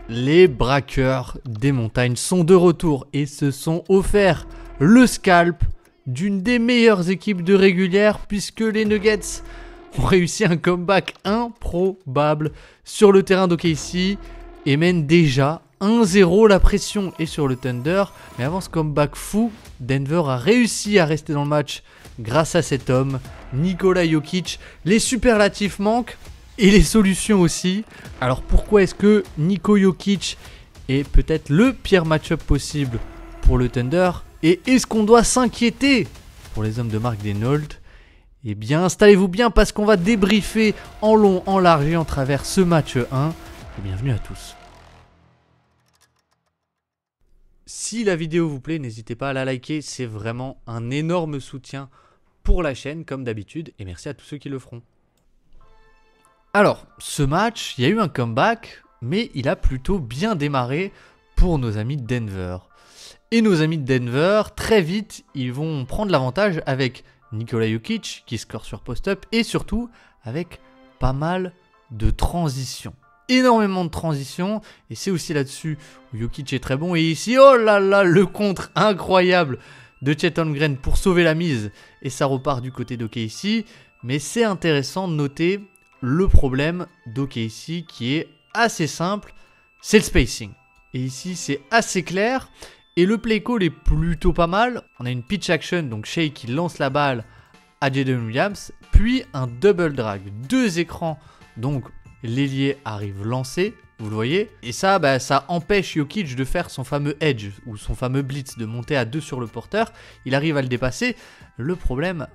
Les braqueurs des montagnes sont de retour et se sont offerts le scalp d'une des meilleures équipes de régulière puisque les Nuggets ont réussi un comeback improbable sur le terrain d'OKC et mènent déjà 1-0. La pression est sur le Thunder, mais avant ce comeback fou, Denver a réussi à rester dans le match grâce à cet homme, Nikola Jokic. Les superlatifs manquent et les solutions aussi. Alors pourquoi est-ce que Niko Jokic est peut-être le pire match-up possible pour le Thunder? Et est-ce qu'on doit s'inquiéter pour les hommes de Mark Daigneault? Eh bien, installez-vous bien parce qu'on va débriefer en long, en large et en travers ce match 1. Et bienvenue à tous. Si la vidéo vous plaît, n'hésitez pas à la liker. C'est vraiment un énorme soutien pour la chaîne, comme d'habitude. Et merci à tous ceux qui le feront. Alors, ce match, il y a eu un comeback, mais il a plutôt bien démarré pour nos amis de Denver. Et nos amis de Denver, très vite, ils vont prendre l'avantage avec Nikola Jokic qui score sur post-up et surtout avec pas mal de transitions. Énormément de transitions et c'est aussi là-dessus où Jokic est très bon. Et ici, oh là là, le contre incroyable de Chet Holmgren pour sauver la mise et ça repart du côté d'OKC. Mais c'est intéressant de noter le problème d'OKC qui est assez simple, c'est le spacing. Et ici, c'est assez clair. Et le play call est plutôt pas mal. On a une pitch action, donc Shai qui lance la balle à Jalen Williams, puis un double drag. Deux écrans, donc l'ailier arrive lancé, vous le voyez. Et ça, ça empêche Jokic de faire son fameux edge, ou son fameux blitz, de monter à 2 sur le porteur. Il arrive à le dépasser. Le problème,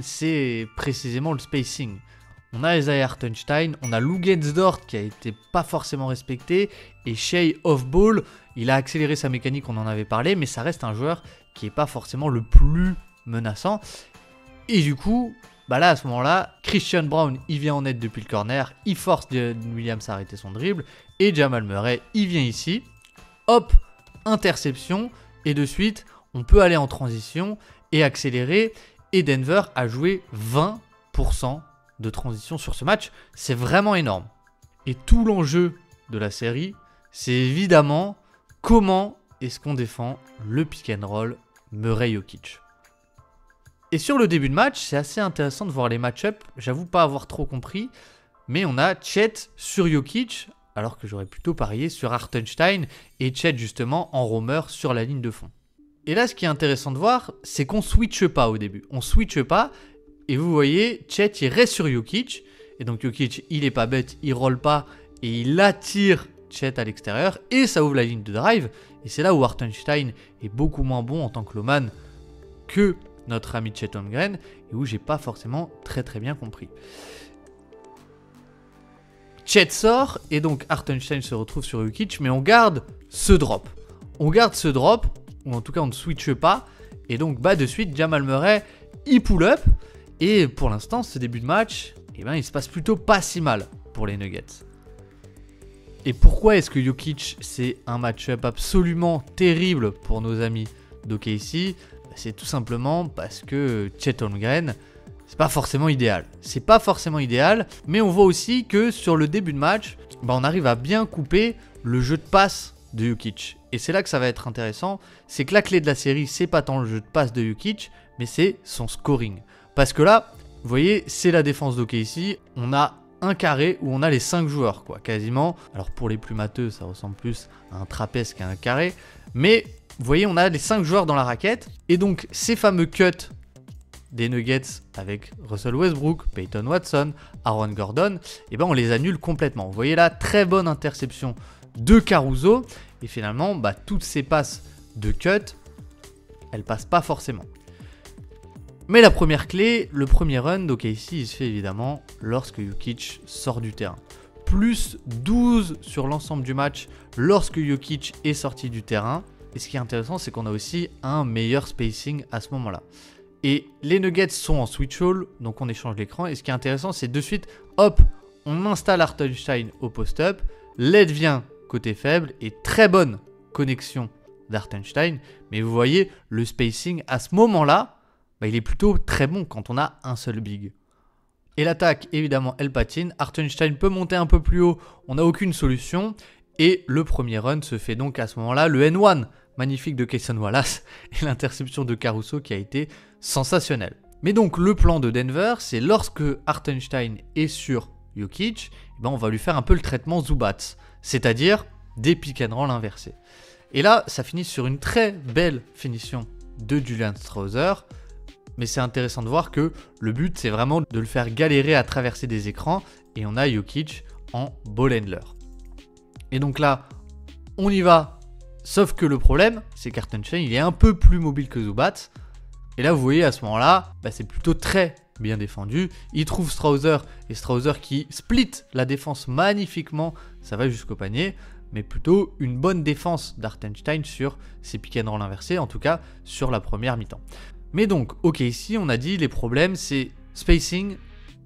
c'est précisément le spacing. On a Isaiah Hartenstein, on a Luguentz-Dort qui a été pas forcément respecté, et Shai off-ball, il a accéléré sa mécanique, on en avait parlé, mais ça reste un joueur qui n'est pas forcément le plus menaçant. Et du coup, là à ce moment-là, Christian Braun, il vient en aide depuis le corner, il force Williams à arrêter son dribble, et Jamal Murray, il vient ici, hop, interception, et de suite, on peut aller en transition et accélérer, et Denver a joué 20% de transition sur ce match, c'est vraiment énorme. Et tout l'enjeu de la série, c'est évidemment comment est-ce qu'on défend le pick and roll Murray-Jokic. Et sur le début de match, c'est assez intéressant de voir les match-ups, j'avoue pas avoir trop compris, mais on a Chet sur Jokic, alors que j'aurais plutôt parié sur Hartenstein et Chet justement en roamer sur la ligne de fond. Et là, ce qui est intéressant de voir, c'est qu'on switche pas au début, on switche pas. Et vous voyez, Chet, il reste sur Jokic. Et donc Jokic, il est pas bête, il roll pas. Et il attire Chet à l'extérieur. Et ça ouvre la ligne de drive. Et c'est là où Hartenstein est beaucoup moins bon en tant que lawman que notre ami Chet Holmgren. Et où j'ai pas forcément très bien compris. Chet sort. Et donc Hartenstein se retrouve sur Jokic. Mais on garde ce drop. On garde ce drop. Ou en tout cas, on ne switche pas. Et donc, de suite, Jamal Murray, il pull up. Et pour l'instant, ce début de match, il se passe plutôt pas si mal pour les Nuggets. Et pourquoi est-ce que Jokic, c'est un match-up absolument terrible pour nos amis d'OKC? C'est tout simplement parce que Chet Holmgren, c'est pas forcément idéal. C'est pas forcément idéal, mais on voit aussi que sur le début de match, on arrive à bien couper le jeu de passe de Jokic. Et c'est là que ça va être intéressant, c'est que la clé de la série, c'est pas tant le jeu de passe de Jokic, mais c'est son scoring. Parce que là, vous voyez, c'est la défense d'OKC. On a un carré où on a les 5 joueurs, quasiment. Alors pour les plus matheux, ça ressemble plus à un trapèze qu'à un carré. Mais vous voyez, on a les 5 joueurs dans la raquette. Et donc, ces fameux cuts des Nuggets avec Russell Westbrook, Peyton Watson, Aaron Gordon, on les annule complètement. Vous voyez là, très bonne interception de Caruso. Et finalement, toutes ces passes de cut, elles passent pas forcément. Mais la première clé, le premier run d'OKC, il se fait évidemment lorsque Jokic sort du terrain. Plus 12 sur l'ensemble du match lorsque Jokic est sorti du terrain. Et ce qui est intéressant, c'est qu'on a aussi un meilleur spacing à ce moment-là. Et les Nuggets sont en switch all, donc on échange l'écran. Et ce qui est intéressant, c'est de suite, hop, on installe Hartenstein au post-up. L'aide vient côté faible et très bonne connexion d'Hartenstein. Mais vous voyez, le spacing à ce moment-là, il est plutôt très bon quand on a un seul big. Et l'attaque, évidemment, elle patine. Hartenstein peut monter un peu plus haut, on n'a aucune solution. Et le premier run se fait donc à ce moment-là, le N1 magnifique de Cason Wallace et l'interception de Caruso qui a été sensationnelle. Mais donc le plan de Denver, c'est lorsque Hartenstein est sur Jokic, on va lui faire un peu le traitement Zubats, c'est-à-dire des pick and roll inversés. Et là, ça finit sur une très belle finition de Julian Strawther, mais c'est intéressant de voir que le but, c'est vraiment de le faire galérer à traverser des écrans, et on a Jokic en ball handler. Et donc là, on y va, sauf que le problème, c'est qu'Hartenstein, il est un peu plus mobile que Zubats, et là, vous voyez, à ce moment-là, c'est plutôt très bien défendu. Il trouve Strawther, et Strawther qui split la défense magnifiquement, ça va jusqu'au panier, mais plutôt une bonne défense d'Hartenstein sur ses pick and roll inversés, en tout cas sur la première mi-temps. Mais donc, ok, ici, on a dit les problèmes, c'est spacing,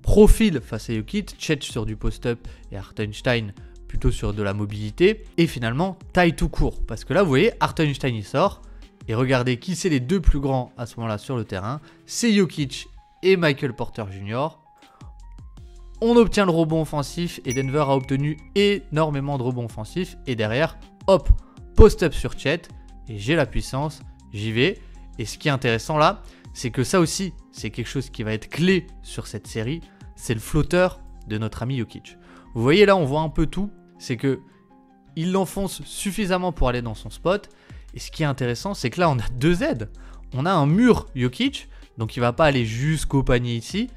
profil face à Jokic, Chet sur du post-up et Hartenstein plutôt sur de la mobilité, et finalement, taille tout court. Parce que là, vous voyez, Hartenstein il sort, et regardez qui c'est les deux plus grands à ce moment-là sur le terrain, c'est Jokic et Michael Porter Jr. On obtient le rebond offensif et Denver a obtenu énormément de rebonds offensifs. Et derrière, hop, post-up sur Chet et j'ai la puissance, j'y vais. Et ce qui est intéressant là, c'est que ça aussi, c'est quelque chose qui va être clé sur cette série, c'est le flotteur de notre ami Jokic. Vous voyez là, on voit un peu tout, c'est que il l'enfonce suffisamment pour aller dans son spot. Et ce qui est intéressant, c'est que là, on a deux aides. On a un mur Jokic, donc il ne va pas aller jusqu'au panier ici.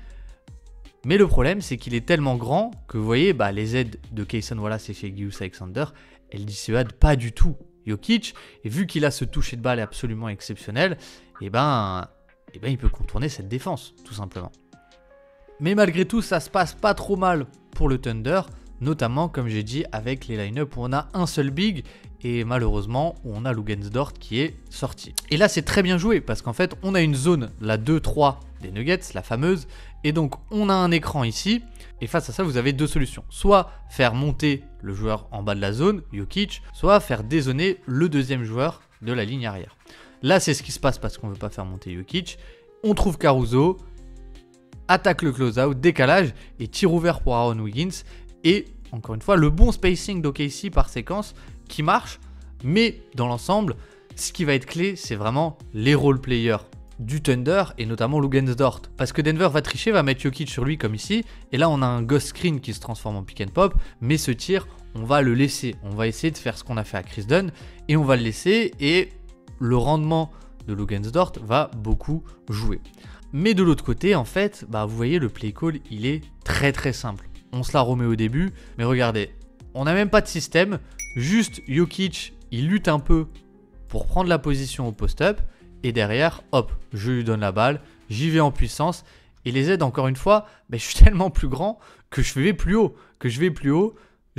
Mais le problème, c'est qu'il est tellement grand que vous voyez, les aides de Cason Wallace et Shai Gilgeous-Alexander, elles dissuadent pas du tout Jokic. Et vu qu'il a ce toucher de balle absolument exceptionnel, il peut contourner cette défense, tout simplement. Mais malgré tout, ça se passe pas trop mal pour le Thunder, notamment, comme j'ai dit, avec les line-up où on a un seul big et malheureusement, où on a Luguentz-Dort qui est sorti. Et là, c'est très bien joué parce qu'en fait, on a une zone, la 2-3 des Nuggets, la fameuse, et donc on a un écran ici, et face à ça, vous avez deux solutions. Soit faire monter le joueur en bas de la zone, Jokic, soit faire dézoner le deuxième joueur de la ligne arrière. Là, c'est ce qui se passe parce qu'on ne veut pas faire monter Jokic. On trouve Caruso, attaque le close-out, décalage, et tir ouvert pour Aaron Wiggins, et encore une fois, le bon spacing d'OKC par séquence qui marche, mais dans l'ensemble, ce qui va être clé, c'est vraiment les role players du Thunder et notamment Luguentz-Dort. Parce que Denver va tricher, va mettre Jokic sur lui comme ici, et là on a un ghost screen qui se transforme en pick and pop, mais ce tir, on va le laisser. On va essayer de faire ce qu'on a fait à Chris Dunn, et on va le laisser, et le rendement de Luguentz-Dort va beaucoup jouer. Mais de l'autre côté, en fait, vous voyez, le play call, il est très très simple. On se la remet au début, mais regardez, on n'a même pas de système, juste Jokic, il lutte un peu pour prendre la position au post-up, et derrière, hop, je lui donne la balle, j'y vais en puissance, et les aides, encore une fois, je suis tellement plus grand que je vais plus haut,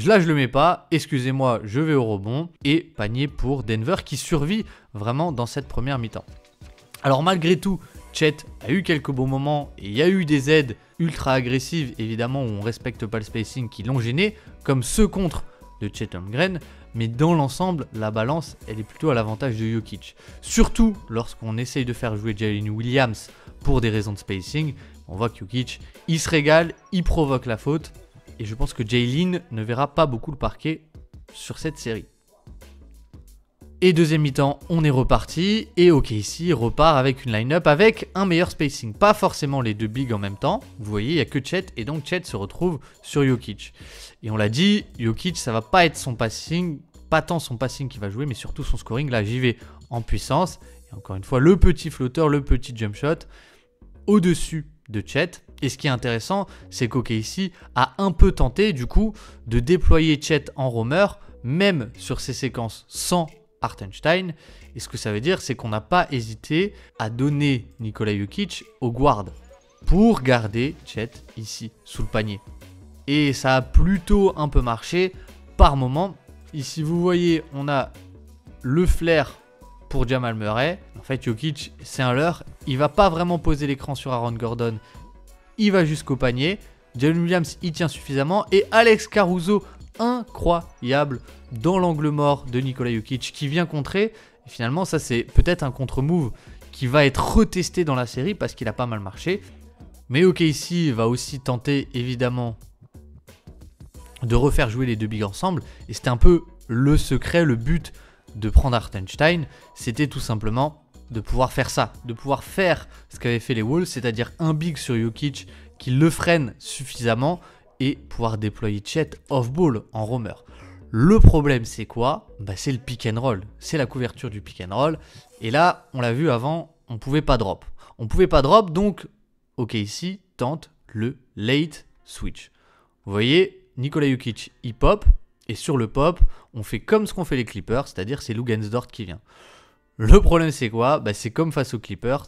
là je le mets pas, excusez-moi, je vais au rebond, et panier pour Denver qui survit vraiment dans cette première mi-temps. Alors malgré tout, Chet a eu quelques bons moments et il y a eu des aides ultra agressives, évidemment, où on ne respecte pas le spacing qui l'ont gêné, comme ceux contre de Chet Holmgren, mais dans l'ensemble, la balance, elle est plutôt à l'avantage de Jokic. Surtout lorsqu'on essaye de faire jouer Jalen Williams pour des raisons de spacing, on voit que Jokic, il se régale, il provoque la faute, et je pense que Jalen ne verra pas beaucoup le parquet sur cette série. Et deuxième mi-temps, on est reparti, et OKC repart avec une line-up avec un meilleur spacing. Pas forcément les deux bigs en même temps, vous voyez, il n'y a que Chet, et donc Chet se retrouve sur Jokic. Et on l'a dit, Jokic, ça va pas être son passing, pas tant son passing qui va jouer, mais surtout son scoring. Là, j'y vais en puissance, et encore une fois, le petit flotteur, le petit jump shot, au-dessus de Chet. Et ce qui est intéressant, c'est qu'OKC a un peu tenté, du coup, de déployer Chet en roamer, même sur ces séquences sans Hartenstein, et ce que ça veut dire, c'est qu'on n'a pas hésité à donner Nikola Jokic au guard pour garder Chet ici sous le panier. Et ça a plutôt un peu marché par moment. Ici, vous voyez, on a le flair pour Jamal Murray. En fait, Jokic, c'est un leurre. Il va pas vraiment poser l'écran sur Aaron Gordon. Il va jusqu'au panier. Jalen Williams y tient suffisamment. Et Alex Caruso, incroyable, dans l'angle mort de Nikola Jokic qui vient contrer. Et finalement, ça c'est peut-être un contre-move qui va être retesté dans la série parce qu'il a pas mal marché. Mais OKC va aussi tenter évidemment de refaire jouer les deux bigs ensemble. Et c'était un peu le secret, le but de prendre Hartenstein, c'était tout simplement de pouvoir faire ça, de pouvoir faire ce qu'avaient fait les Wolves, c'est-à-dire un big sur Jokic qui le freine suffisamment et pouvoir déployer Chet off-ball en roamer. Le problème, c'est quoi? C'est le pick and roll, c'est la couverture du pick and roll. Et là, on l'a vu avant, on pouvait pas drop. On pouvait pas drop, donc OKC tente le late switch. Vous voyez, Nikola Jokic, il pop, et sur le pop, on fait comme ce qu'ont fait les Clippers, c'est-à-dire c'est Luguensdort qui vient. Le problème, c'est quoi? C'est comme face aux Clippers.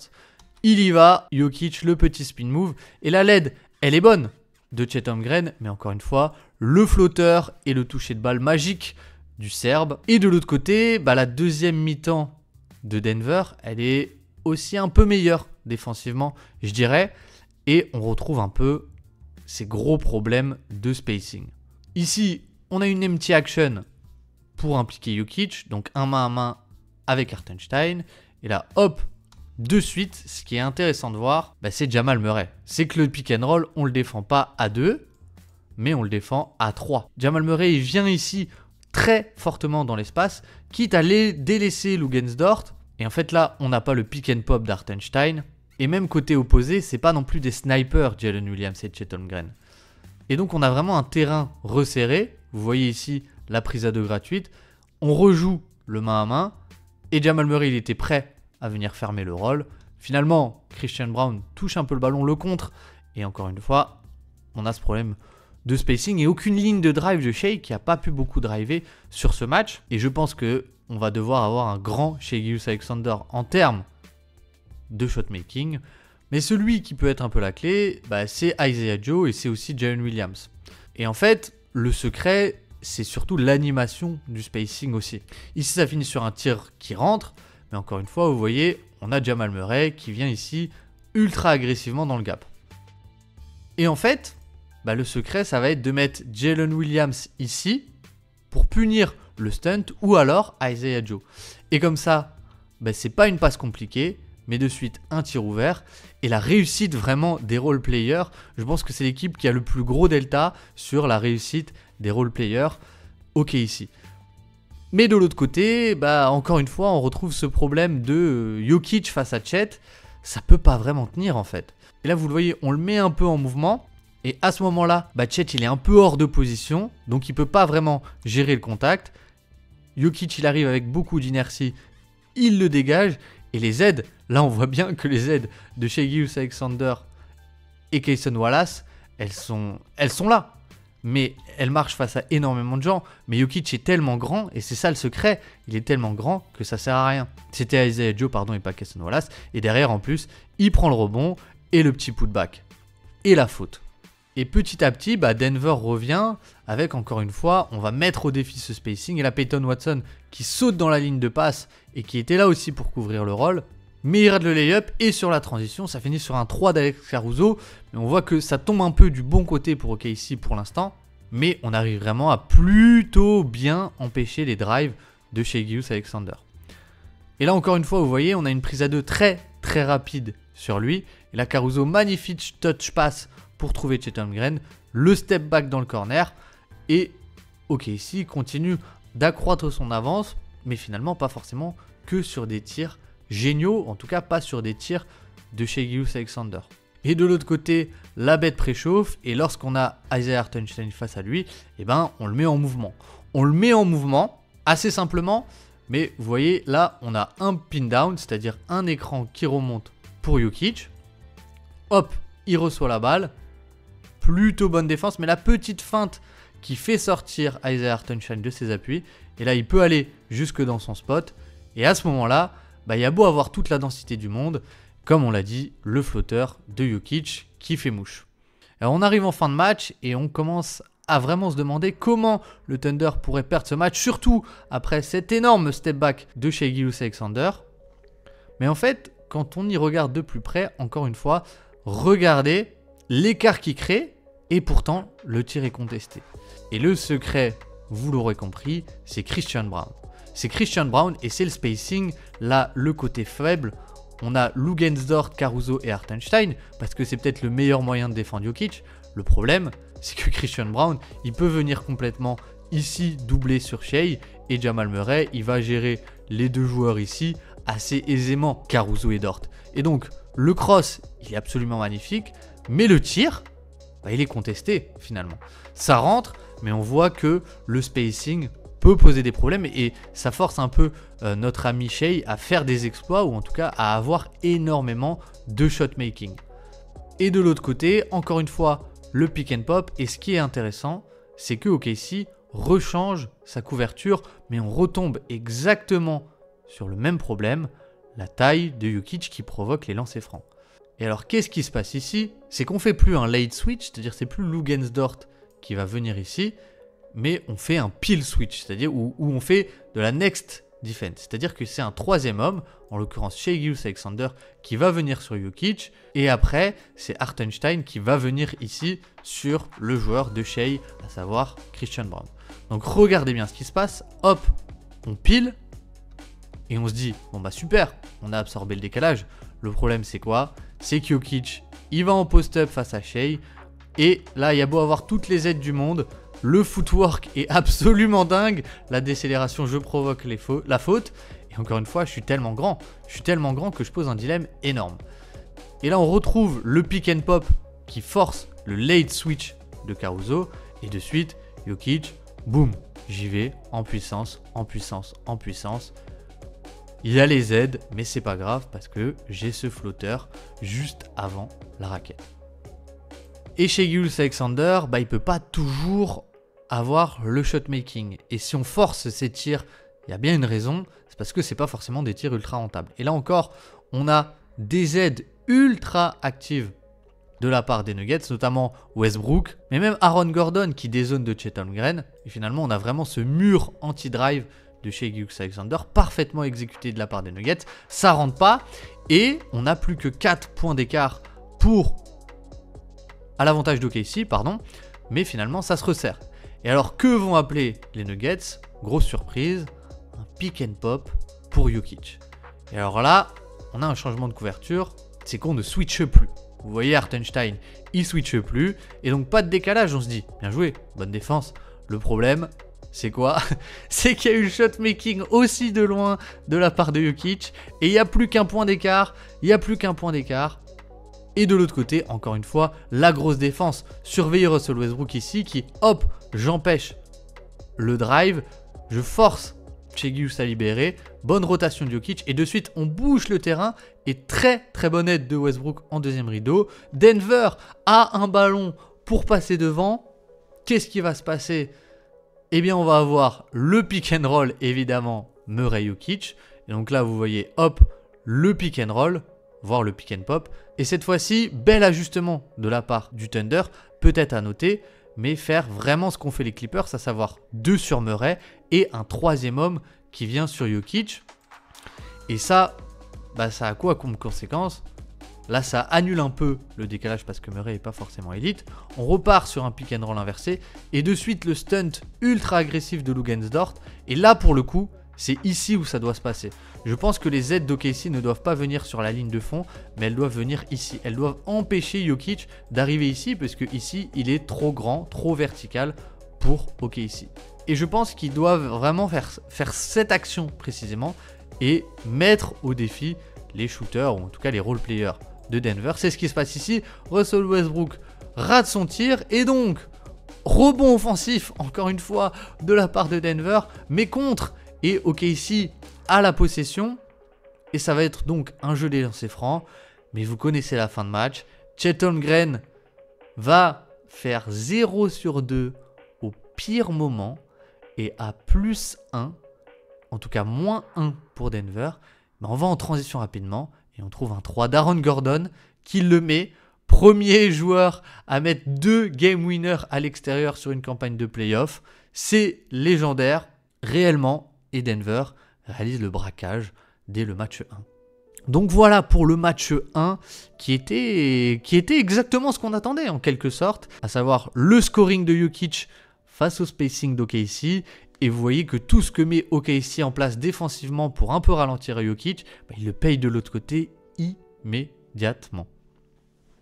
Il y va, Jokic, le petit spin move. Et la LED, elle est bonne de Chet Holmgren. Mais encore une fois, le flotteur et le toucher de balle magique du Serbe. Et de l'autre côté, la deuxième mi-temps de Denver, elle est aussi un peu meilleure défensivement, je dirais. Et on retrouve un peu ces gros problèmes de spacing. Ici, on a une empty action pour impliquer Jokic. Donc un main à main avec Hartenstein. Et là, hop, de suite, ce qui est intéressant de voir, c'est Jamal Murray. C'est que le pick and roll, on le défend pas à 2, mais on le défend à 3. Jamal Murray, il vient ici très fortement dans l'espace, quitte à délaisser Luguensdort. Et en fait, là, on n'a pas le pick and pop d'Hartenstein. Et même côté opposé, c'est pas non plus des snipers, Jalen Williams et Chet Holmgren. Et donc, on a vraiment un terrain resserré. Vous voyez ici la prise à 2 gratuite. On rejoue le main à main. Et Jamal Murray, il était prêt à venir fermer le rôle. Finalement, Christian Braun touche un peu le ballon, le contre. Et encore une fois, on a ce problème de spacing et aucune ligne de drive de Shai qui n'a pas pu beaucoup driver sur ce match. Et je pense qu'on va devoir avoir un grand Shai Gilgeous-Alexander en termes de shotmaking. Mais celui qui peut être un peu la clé, c'est Isaiah Joe et c'est aussi Jalen Williams. Et en fait, le secret, c'est surtout l'animation du spacing aussi. Ici, ça finit sur un tir qui rentre. Mais encore une fois, vous voyez, on a Jamal Murray qui vient ici ultra agressivement dans le gap. Et en fait, le secret, ça va être de mettre Jalen Williams ici pour punir le stunt ou alors Isaiah Joe. Et comme ça, c'est pas une passe compliquée, mais de suite un tir ouvert. Et la réussite vraiment des role players, je pense que c'est l'équipe qui a le plus gros delta sur la réussite des role players. Ok ici. Mais de l'autre côté, encore une fois, on retrouve ce problème de Jokic face à Chet. Ça peut pas vraiment tenir en fait. Et là, vous le voyez, on le met un peu en mouvement. Et à ce moment-là, Chet, il est un peu hors de position. Donc, il peut pas vraiment gérer le contact. Jokic, il arrive avec beaucoup d'inertie. Il le dégage. Et les aides, là, on voit bien que les aides de Shai Gilgeous-Alexander et Cason Wallace, elles sont là. Mais elle marche face à énormément de gens. Mais Jokic est tellement grand, et c'est ça le secret, il est tellement grand que ça sert à rien. C'était Isaiah Joe, et pas Cason Wallace. Et derrière, en plus, il prend le rebond et le petit putback. Et la faute. Et petit à petit, Denver revient avec, encore une fois, on va mettre au défi ce spacing. Et là, Peyton Watson qui saute dans la ligne de passe et qui était là aussi pour couvrir le rôle. Mais il rate le layup et sur la transition, ça finit sur un 3 d'Alex Caruso. Mais on voit que ça tombe un peu du bon côté pour OKC pour l'instant. Mais on arrive vraiment à plutôt bien empêcher les drives de Shai Gilgeous-Alexander. Et là, encore une fois, vous voyez, on a une prise à 2 très très rapide sur lui. Et là, Caruso, magnifique touch pass pour trouver Chet Holmgren. Le step back dans le corner. Et OKC continue d'accroître son avance. Mais finalement, pas forcément que sur des tirs géniaux, en tout cas pas sur des tirs de Shai Gilgeous-Alexander. Et de l'autre côté, la bête préchauffe et lorsqu'on a Isaiah Hartenstein face à lui, on le met en mouvement. On le met en mouvement assez simplement, mais vous voyez là, on a un pin down, c'est-à-dire un écran qui remonte pour Jokic. Hop, il reçoit la balle. Plutôt bonne défense, mais la petite feinte qui fait sortir Isaiah Hartenstein de ses appuis. Et là, il peut aller jusque dans son spot. Et à ce moment-là, il y a beau avoir toute la densité du monde, comme on l'a dit, le flotteur de Jokic qui fait mouche. Alors on arrive en fin de match et on commence à vraiment se demander comment le Thunder pourrait perdre ce match, surtout après cet énorme step back de Shai Gilgeous-Alexander. Mais en fait, quand on y regarde de plus près, encore une fois, regardez l'écart qu'il crée et pourtant le tir est contesté. Et le secret, vous l'aurez compris, c'est Christian Braun. C'est Christian Braun et c'est le spacing, là le côté faible. On a Luguensdort, Caruso et Hartenstein parce que c'est peut-être le meilleur moyen de défendre Jokic. Le problème, c'est que Christian Braun, il peut venir complètement ici doubler sur Shai et Jamal Murray, il va gérer les deux joueurs ici assez aisément, Caruso et Dort. Et donc le cross, il est absolument magnifique, mais le tir, il est contesté finalement. Ça rentre, mais on voit que le spacing peut poser des problèmes et ça force un peu notre ami Shai à faire des exploits ou en tout cas à avoir énormément de shot making. Et de l'autre côté, encore une fois, le pick and pop. Et ce qui est intéressant, c'est que OKC rechange sa couverture, mais on retombe exactement sur le même problème, la taille de Jokic qui provoque les lancers francs. Et alors, qu'est-ce qui se passe ici? C'est qu'on ne fait plus un late switch, c'est-à-dire c'est plus Luguentz-Dort qui va venir ici, mais on fait un peel switch, c'est-à-dire où on fait de la next defense. C'est-à-dire que c'est un troisième homme, en l'occurrence Shai Gilgeous-Alexander, qui va venir sur Jokic, et après, c'est Hartenstein qui va venir ici sur le joueur de Shai, à savoir Christian Braun. Donc regardez bien ce qui se passe, hop, on pile, et on se dit, bon bah super, on a absorbé le décalage. Le problème c'est quoi? C'est que Jokic, il va en post-up face à Shai, et là il y a beau avoir toutes les aides du monde, le footwork est absolument dingue, la décélération je provoque la faute, et encore une fois je suis tellement grand que je pose un dilemme énorme. Et là on retrouve le pick and pop qui force le late switch de Caruso, et de suite Jokic, boum, j'y vais en puissance, en puissance, en puissance. Il a les aides, mais c'est pas grave parce que j'ai ce flotteur juste avant la raquette. Et chez Gilgeous-Alexander, il peut pas toujours avoir le shot making. Et si on force ces tirs, il y a bien une raison, c'est parce que c'est pas forcément des tirs ultra rentables. Et là encore, on a des aides ultra actives de la part des Nuggets, notamment Westbrook, mais même Aaron Gordon qui dézone de Chet Holmgren. Et finalement, on a vraiment ce mur anti-drive de Shai Gilgeous-Alexander parfaitement exécuté de la part des Nuggets. Ça rentre pas et on n'a plus que 4 points d'écart à l'avantage d'OKC, mais finalement ça se resserre. Et alors que vont appeler les Nuggets? Grosse surprise, un pick and pop pour Jokic. Et alors là, on a un changement de couverture, c'est qu'on ne switche plus. Vous voyez Hartenstein, il switche plus et donc pas de décalage, on se dit bien joué, bonne défense. Le problème, c'est quoi? C'est qu'il y a eu le shot making aussi de loin de la part de Jokic et il n'y a plus qu'un point d'écart, Et de l'autre côté, encore une fois, la grosse défense. Surveillez Russell Westbrook ici qui, hop, j'empêche le drive, je force Shai Gilgeous à libérer, bonne rotation de Jokic et de suite on bouge le terrain et très très bonne aide de Westbrook en deuxième rideau. Denver a un ballon pour passer devant. Qu'est-ce qui va se passer? Eh bien, on va avoir le pick and roll, évidemment, Murray-Jokic. Et donc là, vous voyez, hop, le pick and roll, voire le pick and pop. Et cette fois-ci, bel ajustement de la part du Thunder, peut-être à noter, mais faire vraiment ce qu'ont fait les Clippers, à savoir 2 sur Murray et un troisième homme qui vient sur Jokic. Et ça, ça a quoi comme conséquence? Là, ça annule un peu le décalage parce que Murray n'est pas forcément élite. On repart sur un pick and roll inversé. Et de suite, le stunt ultra agressif de Luguentz-Dort. Et là, pour le coup, c'est ici où ça doit se passer. Je pense que les aides d'OKC ne doivent pas venir sur la ligne de fond, mais elles doivent venir ici. Elles doivent empêcher Jokic d'arriver ici, parce que ici, il est trop grand, trop vertical pour OKC. Et je pense qu'ils doivent vraiment faire cette action précisément et mettre au défi les shooters, ou en tout cas les role-players de Denver. C'est ce qui se passe ici. Russell Westbrook rate son tir et donc rebond offensif encore une fois de la part de Denver, mais contre, et OKC a la possession et ça va être donc un jeu des lancers francs. Mais vous connaissez la fin de match, Chet Holmgren va faire 0 sur 2 au pire moment et à +1, en tout cas -1 pour Denver. Mais on va en transition rapidement. Et on trouve un 3 d'Aaron Gordon qui le met. Premier joueur à mettre 2 game winners à l'extérieur sur une campagne de playoff. C'est légendaire, réellement. Et Denver réalise le braquage dès le match 1. Donc voilà pour le match 1 qui était exactement ce qu'on attendait en quelque sorte. À savoir le scoring de Jokic face au spacing d'OKC. Et vous voyez que tout ce que met OKC en place défensivement pour un peu ralentir Jokic, il le paye de l'autre côté immédiatement.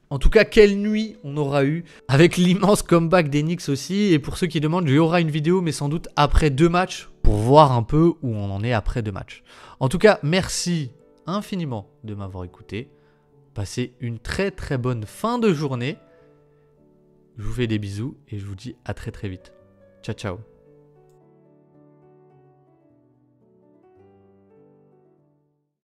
En tout cas, quelle nuit on aura eu avec l'immense comeback des Knicks aussi. Et pour ceux qui demandent, il y aura une vidéo, mais sans doute après 2 matchs, pour voir un peu où on en est après 2 matchs. En tout cas, merci infiniment de m'avoir écouté. Passez une très très bonne fin de journée. Je vous fais des bisous et je vous dis à très très vite. Ciao ciao.